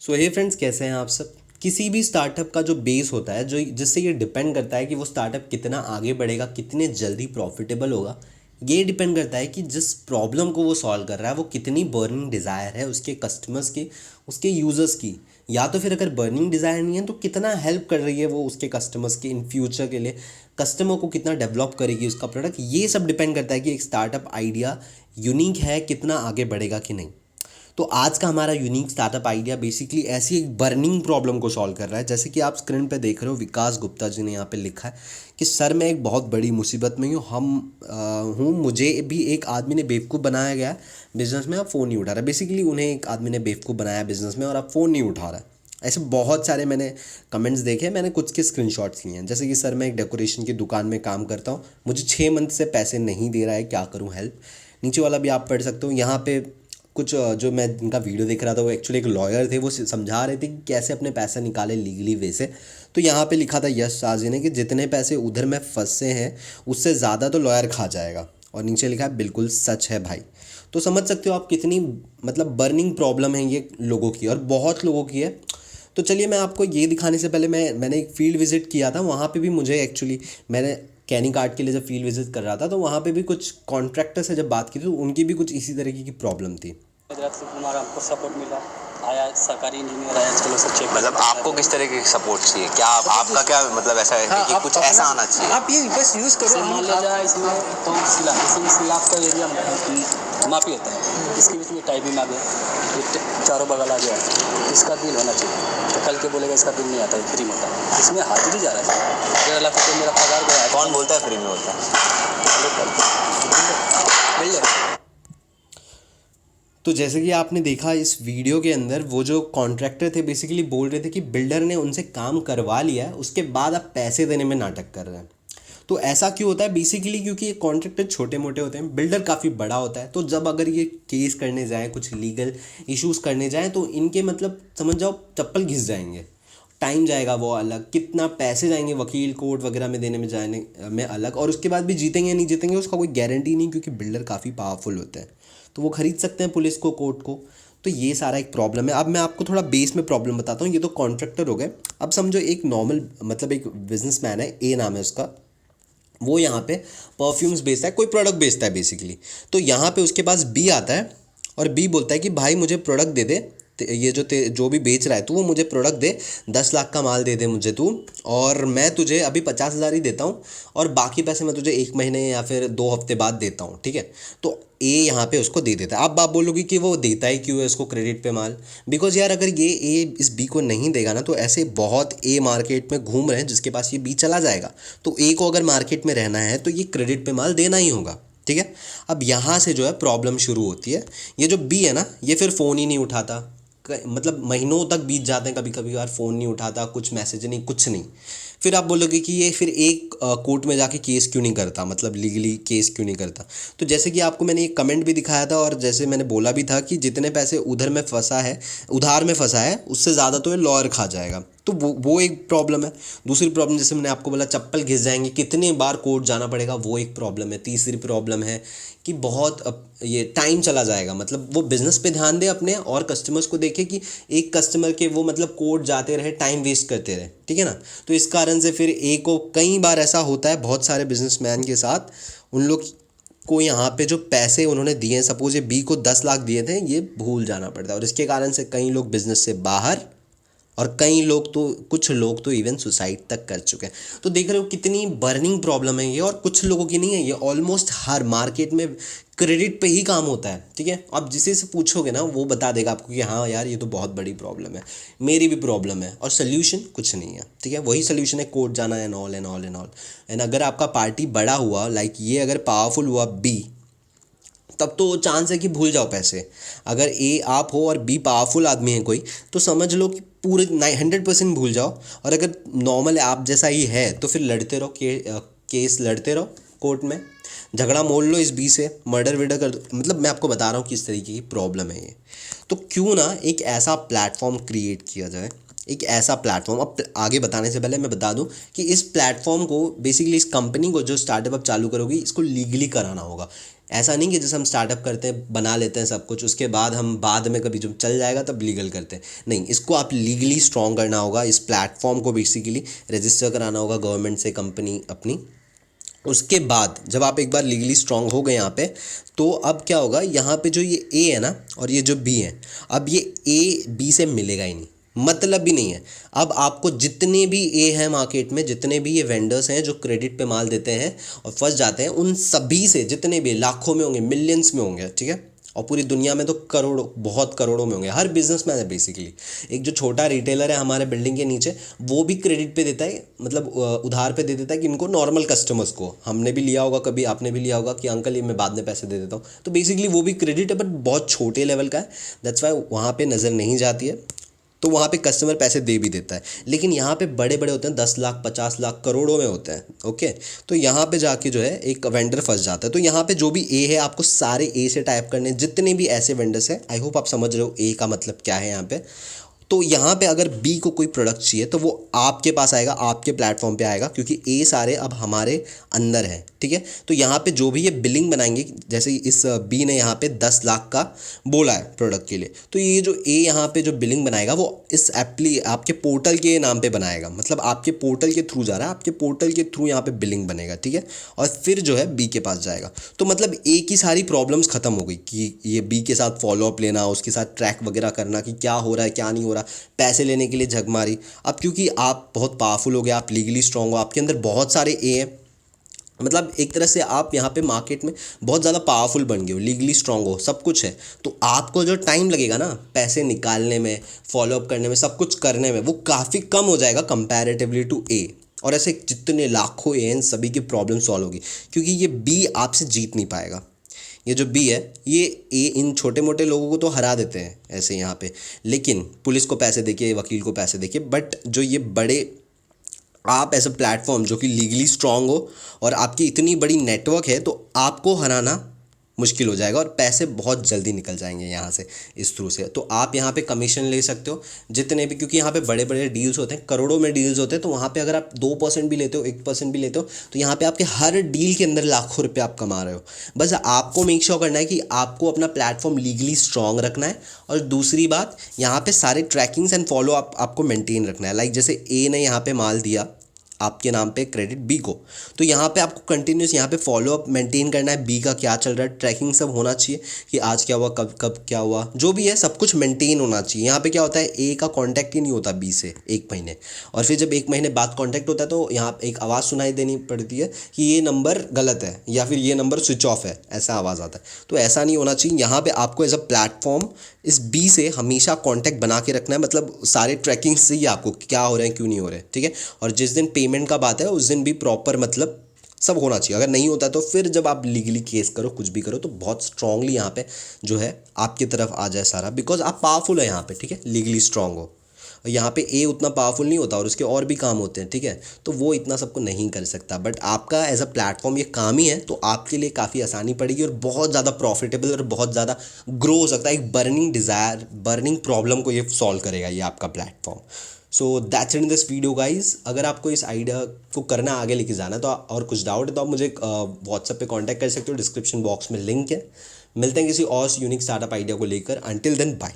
सो हे friends, कैसे हैं आप सब। किसी भी स्टार्टअप का जो बेस होता है, जो जिससे ये डिपेंड करता है कि वो स्टार्टअप कितना आगे बढ़ेगा, कितने जल्दी प्रॉफिटेबल होगा। ये डिपेंड करता है कि जिस प्रॉब्लम को वो सॉल्व कर रहा है वो कितनी बर्निंग डिज़ायर है उसके कस्टमर्स की, उसके यूज़र्स की। या तो फिर अगर बर्निंग डिज़ायर नहीं है तो कितना हेल्प कर रही है वो उसके कस्टमर्स के इन फ्यूचर के लिए, कस्टमर को कितना डेवलप करेगी उसका प्रोडक्ट। ये सब डिपेंड करता है कि एक स्टार्टअप आइडिया यूनिक है, कितना आगे बढ़ेगा कि नहीं। तो आज का हमारा यूनिक स्टार्टअप आइडिया बेसिकली ऐसी एक बर्निंग प्रॉब्लम को सॉल्व कर रहा है। जैसे कि आप स्क्रीन पे देख रहे हो, विकास गुप्ता जी ने यहाँ पे लिखा है कि सर मैं एक बहुत बड़ी मुसीबत में हूँ, मुझे भी एक आदमी ने बेवकूफ़ बनाया गया बिज़नेस में, अब फ़ोन नहीं उठा रहा। बेसिकली उन्हें एक आदमी ने बेवकूफ़ बनाया बिज़नेस में और अब फ़ोन नहीं उठा रहा है। ऐसे बहुत सारे मैंने कमेंट्स देखे, मैंने कुछ के स्क्रीनशॉट्स लिए हैं। जैसे कि सर मैं एक डेकोरेशन की दुकान में काम करता हूँ, मुझे 6 मंथ से पैसे नहीं दे रहा है, क्या करूँ, हेल्प। नीचे वाला भी आप पढ़ सकते हो। यहाँ पे कुछ जो मैं जिनका वीडियो देख रहा था वो एक्चुअली एक लॉयर थे, वो समझा रहे थे कि कैसे अपने पैसे निकाले लीगली वे से। तो यहाँ पे लिखा था यश शाह जी ने कि जितने पैसे उधर में फंसे हैं उससे ज़्यादा तो लॉयर खा जाएगा। और नीचे लिखा है बिल्कुल सच है भाई। तो समझ सकते हो आप कितनी मतलब बर्निंग प्रॉब्लम है ये लोगों की, और बहुत लोगों की है। तो चलिए मैं आपको ये दिखाने से पहले मैंने एक फील्ड विज़िट किया था। वहाँ पे भी मुझे एक्चुअली मैंने कैनिंग कार्ड के लिए जब फील्ड विज़िट कर रहा था तो वहाँ पे भी कुछ कॉन्ट्रैक्टर से जब बात की तो उनकी भी कुछ इसी तरीके की प्रॉब्लम थी। गुजरात से हमारा हमको सपोर्ट मिला। आया सरकारी इंजीनियर आया, चलो सब चेक मतलब आपको किस तरह की सपोर्ट चाहिए? क्या आपका क्या मतलब ऐसा है कि कुछ ऐसा आना चाहिए? आप ये बस यूज़ करो। मान लिया जाए इसमें तो सिलाब का एरिया माफी होता है, इसके बीच में टाइप भी मांगे, चारों बगल आ गया, इसका बिल होना चाहिए। तो कल के बोलेगा इसका बिल नहीं आता है, फ्री में होता है, इसमें हाजिरी जा रहा है। 1.5 लाख मेरा पगार गया है। कौन बोलता है फ्री में होता मिल जाएगा। तो जैसे कि आपने देखा इस वीडियो के अंदर, वो जो कॉन्ट्रैक्टर थे बेसिकली बोल रहे थे कि बिल्डर ने उनसे काम करवा लिया है, उसके बाद आप पैसे देने में नाटक कर रहे हैं। तो ऐसा क्यों होता है? बेसिकली क्योंकि ये कॉन्ट्रैक्टर छोटे मोटे होते हैं, बिल्डर काफ़ी बड़ा होता है। तो जब अगर ये केस करने जाएँ, कुछ लीगल इश्यूज़ करने जाएँ, तो इनके मतलब समझ जाओ चप्पल घिस जाएंगे। टाइम जाएगा वो अलग, कितना पैसे जाएंगे वकील कोर्ट वगैरह में देने में, जाने में अलग, और उसके बाद भी जीतेंगे या नहीं जीतेंगे उसका कोई गारंटी नहीं, क्योंकि बिल्डर काफ़ी पावरफुल होते हैं। तो वो खरीद सकते हैं पुलिस को, कोर्ट को। तो ये सारा एक प्रॉब्लम है। अब मैं आपको थोड़ा बेस में प्रॉब्लम बताता हूँ। ये तो कॉन्ट्रैक्टर हो गए। अब समझो एक नॉर्मल मतलब एक बिजनेसमैन है, ए नाम है उसका। वो यहाँ पे परफ्यूम्स बेचता है, कोई प्रोडक्ट बेचता है बेसिकली। तो यहाँ पे उसके पास बी आता है और बी बोलता है कि भाई मुझे प्रोडक्ट दे दे, ये जो भी बेच रहा है तू, वो मुझे प्रोडक्ट दे, 10 लाख का माल दे दे मुझे तू, और मैं तुझे अभी 50,000 ही देता हूँ और बाकी पैसे मैं तुझे 1 महीने या फिर 2 हफ्ते बाद देता हूँ, ठीक है। तो ए यहाँ पे उसको दे देता है। अब आप बोलोगे कि वो देता ही क्यों है उसको क्रेडिट पे माल? बिकॉज यार अगर ये ए इस बी को नहीं देगा ना, तो ऐसे बहुत ए मार्केट में घूम रहे हैं जिसके पास ये बी चला जाएगा। तो ए को अगर मार्केट में रहना है तो ये क्रेडिट पे माल देना ही होगा, ठीक है। अब यहाँ से जो है प्रॉब्लम शुरू होती है। ये जो बी है ना, ये फिर फ़ोन ही नहीं उठाता, मतलब महीनों तक बीत जाते हैं, कभी कभी बार फ़ोन नहीं उठाता, कुछ मैसेज नहीं, कुछ नहीं। फिर आप बोलोगे कि ये फिर एक कोर्ट में जाके केस क्यों नहीं करता, मतलब लीगली केस क्यों नहीं करता। तो जैसे कि आपको मैंने एक कमेंट भी दिखाया था और जैसे मैंने बोला भी था कि जितने पैसे उधर में फंसा है, उधार में फंसा है, उससे ज़्यादा तो ये लॉयर खा जाएगा। तो वो एक प्रॉब्लम है। दूसरी प्रॉब्लम जैसे मैंने आपको बोला चप्पल घिस जाएंगे, कितने बार कोर्ट जाना पड़ेगा, वो एक प्रॉब्लम है। तीसरी प्रॉब्लम है कि बहुत ये टाइम चला जाएगा, मतलब वो बिज़नेस पे ध्यान दे अपने और कस्टमर्स को देखे कि एक कस्टमर के वो मतलब कोर्ट जाते रहे, टाइम वेस्ट करते रहे, ठीक है ना। तो इस कारण से फिर ए को कई बार ऐसा होता है बहुत सारे बिजनेसमैन के साथ, उन लोग को यहाँ पे जो पैसे उन्होंने दिए हैं, सपोज ये बी को 10 लाख दिए थे, ये भूल जाना पड़ता है और इसके कारण से कई लोग बिज़नेस से बाहर, और कई लोग तो, कुछ लोग तो इवन सुसाइड तक कर चुके हैं। तो देख रहे हो कितनी बर्निंग प्रॉब्लम है ये, और कुछ लोगों की नहीं है, ये ऑलमोस्ट हर मार्केट में क्रेडिट पे ही काम होता है, ठीक है। आप जिसे से पूछोगे ना वो बता देगा आपको कि हाँ यार ये तो बहुत बड़ी प्रॉब्लम है, मेरी भी प्रॉब्लम है, और सोल्यूशन कुछ नहीं है, ठीक है। वही सोल्यूशन है कोर्ट जाना, and all and all and all. And अगर आपका पार्टी बड़ा हुआ, लाइक ये अगर पावरफुल हुआ बी, तब तो चांस है कि भूल जाओ पैसे। अगर ए आप हो और बी पावरफुल आदमी है कोई, तो समझ लो कि पूरे 100% भूल जाओ। और अगर नॉर्मल आप जैसा ही है तो फिर लड़ते रहो, केस लड़ते रहो कोर्ट में, झगड़ा मोल लो इस बी से, मर्डर वर्डर कर दो। मतलब मैं आपको बता रहा हूँ किस तरीके की प्रॉब्लम है ये। तो क्यों ना एक ऐसा प्लेटफॉर्म क्रिएट किया जाए, एक ऐसा प्लेटफॉर्म। अब आगे बताने से पहले मैं बता दूं कि इस प्लेटफॉर्म को बेसिकली, इस कंपनी को जो स्टार्टअप आप चालू करोगी, इसको लीगली कराना होगा। ऐसा नहीं कि जैसे हम स्टार्टअप करते हैं, बना लेते हैं सब कुछ, उसके बाद हम बाद में कभी जब चल जाएगा तब लीगल करते हैं। नहीं, इसको आप लीगली स्ट्रॉन्ग करना होगा, इस प्लेटफॉर्म को बेसिकली रजिस्टर कराना होगा गवर्नमेंट से कंपनी अपनी। उसके बाद जब आप एक बार लीगली स्ट्रांग हो गए यहाँ पे, तो अब क्या होगा, यहाँ पे जो ये ए है ना और ये जो बी है, अब ये ए बी से मिलेगा ही नहीं, मतलब भी नहीं है। अब आपको जितने भी ए हैं मार्केट में, जितने भी ये वेंडर्स हैं जो क्रेडिट पे माल देते हैं और फंस जाते हैं, उन सभी से जितने भी लाखों में होंगे, मिलियंस में होंगे, ठीक है, और पूरी दुनिया में तो करोड़ों, बहुत करोड़ों में होंगे। हर बिजनेसमैन है बेसिकली। एक जो छोटा रिटेलर है हमारे बिल्डिंग के नीचे, वो भी क्रेडिट पे देता है, मतलब उधार पे दे देता है कि इनको नॉर्मल कस्टमर्स को। हमने भी लिया होगा, कभी आपने भी लिया होगा कि अंकल ये मैं बाद में पैसे दे देता हूँ, तो बेसिकली वो भी क्रेडिट है, बट बहुत छोटे लेवल का है। दैट्स वाई वहाँ पे नज़र नहीं जाती है, तो वहाँ पे कस्टमर पैसे दे भी देता है। लेकिन यहाँ पे बड़े बड़े होते हैं, 10 लाख 50 लाख करोड़ों में होते हैं। ओके, तो यहाँ पे जाके जो है एक वेंडर फंस जाता है। तो यहाँ पे जो भी ए है, आपको सारे ए से टाइप करने, जितने भी ऐसे वेंडर्स हैं। आई होप आप समझ रहे हो ए का मतलब क्या है यहाँ पे। तो यहाँ पे अगर बी को कोई प्रोडक्ट चाहिए तो वो आपके पास आएगा, आपके प्लेटफॉर्म पे आएगा, क्योंकि ए सारे अब हमारे अंदर है, ठीक है। तो यहाँ पे जो भी ये बिलिंग बनाएंगे, जैसे इस बी ने यहाँ पे 10 लाख का बोला है प्रोडक्ट के लिए, तो ये जो ए यहाँ पे जो बिलिंग बनाएगा वो इस आपके पोर्टल के नाम पे बनाएगा, मतलब आपके पोर्टल के थ्रू जा रहा है, आपके पोर्टल के थ्रू यहाँ पे बिलिंग बनेगा, ठीक है। और फिर जो है बी के पास जाएगा। तो मतलब ए की सारी प्रॉब्लम्स ख़त्म हो गई कि ये बी के साथ फॉलोअप लेना, उसके साथ ट्रैक वगैरह करना कि क्या हो रहा है क्या नहीं हो रहा, पैसे लेने के लिए झगमारी। अब क्योंकि आप बहुत पावरफुल हो गए, आप लीगली स्ट्रांग हो, आपके अंदर बहुत सारे ए हैं, मतलब एक तरह से आप यहाँ पे मार्केट में बहुत ज़्यादा पावरफुल बन गए हो, लीगली स्ट्रांग हो, सब कुछ है। तो आपको जो टाइम लगेगा ना पैसे निकालने में, फॉलोअप करने में, सब कुछ करने में, वो काफ़ी कम हो जाएगा कंपैरेटिवली टू ए। और ऐसे जितने लाखों ए हैं, सभी की प्रॉब्लम सॉल्व होगी, क्योंकि ये बी आपसे जीत नहीं पाएगा। ये जो बी है, ये ए इन छोटे मोटे लोगों को तो हरा देते हैं ऐसे यहाँ पे, लेकिन पुलिस को पैसे देके, वकील को पैसे देके, बट जो ये बड़े आप एज अ प्लेटफॉर्म जो कि लीगली स्ट्रांग हो और आपकी इतनी बड़ी नेटवर्क है, तो आपको हराना मुश्किल हो जाएगा और पैसे बहुत जल्दी निकल जाएंगे यहाँ से, इस थ्रू से। तो आप यहाँ पे कमीशन ले सकते हो जितने भी, क्योंकि यहाँ पे बड़े बड़े डील्स होते हैं, करोड़ों में डील्स होते हैं। तो वहाँ पे अगर आप 2% भी लेते हो, 1% भी लेते हो, तो यहाँ पे आपके हर डील के अंदर लाखों रुपये आप कमा रहे हो। बस आपको मेक श्योर करना है कि आपको अपना प्लेटफॉर्म लीगली स्ट्रांग रखना है, और दूसरी बात, यहाँ पे सारे ट्रैकिंग्स एंड फॉलो अप आपको मेंटेन रखना है। लाइक जैसे ए ने यहाँ पे माल दिया आपके नाम पे क्रेडिट बी को, तो यहाँ पे आपको कंटिन्यूस यहाँ पे फॉलो अप मेंटेन करना है, बी का क्या चल रहा है, ट्रैकिंग सब होना चाहिए कि आज क्या हुआ, कब कब क्या हुआ, जो भी है सब कुछ मेंटेन होना चाहिए। यहाँ पे क्या होता है, ए का कांटेक्ट ही नहीं होता बी से 1 महीने, और फिर जब 1 महीने बाद कांटेक्ट होता है तो यहाँ एक आवाज़ सुनाई देनी पड़ती है कि ये नंबर गलत है या फिर ये नंबर स्विच ऑफ है, ऐसा आवाज़ आता है। तो ऐसा नहीं होना चाहिए। यहाँ पर आपको एज अ प्लेटफॉर्म इस बी से हमेशा कॉन्टैक्ट बना के रखना है, मतलब सारे ट्रैकिंग से ही आपको क्या हो रहे हैं, क्यों नहीं हो रहे, ठीक है। और जिस दिन पेमेंट का बात है उस दिन भी प्रॉपर मतलब सब होना चाहिए। अगर नहीं होता तो फिर जब आप लीगली केस करो, कुछ भी करो, तो बहुत स्ट्रांगली यहाँ पे जो है आपकी तरफ आ जाए सारा, बिकॉज आप पावरफुल है यहाँ पे, ठीक है, लीगली स्ट्रांग हो। यहाँ पे ए उतना पावरफुल नहीं होता और उसके और भी काम होते हैं, ठीक है, तो वो इतना सबको नहीं कर सकता। बट आपका एज अ प्लेटफॉर्म ये काम ही है, तो आपके लिए काफ़ी आसानी पड़ेगी और बहुत ज़्यादा प्रॉफिटेबल और बहुत ज़्यादा ग्रो हो सकता है। एक बर्निंग डिज़ायर, बर्निंग प्रॉब्लम को ये सॉल्व करेगा ये आपका platform. So that's in this video guys. अगर आपको इस आइडिया को करना आगे लेके जाना है तो और कुछ डाउट है तो आप मुझे व्हाट्सएप पे कांटेक्ट कर सकते हो, डिस्क्रिप्शन बॉक्स में लिंक है। मिलते हैं किसी और यूनिक स्टार्टअप आइडिया को लेकर। Until then bye.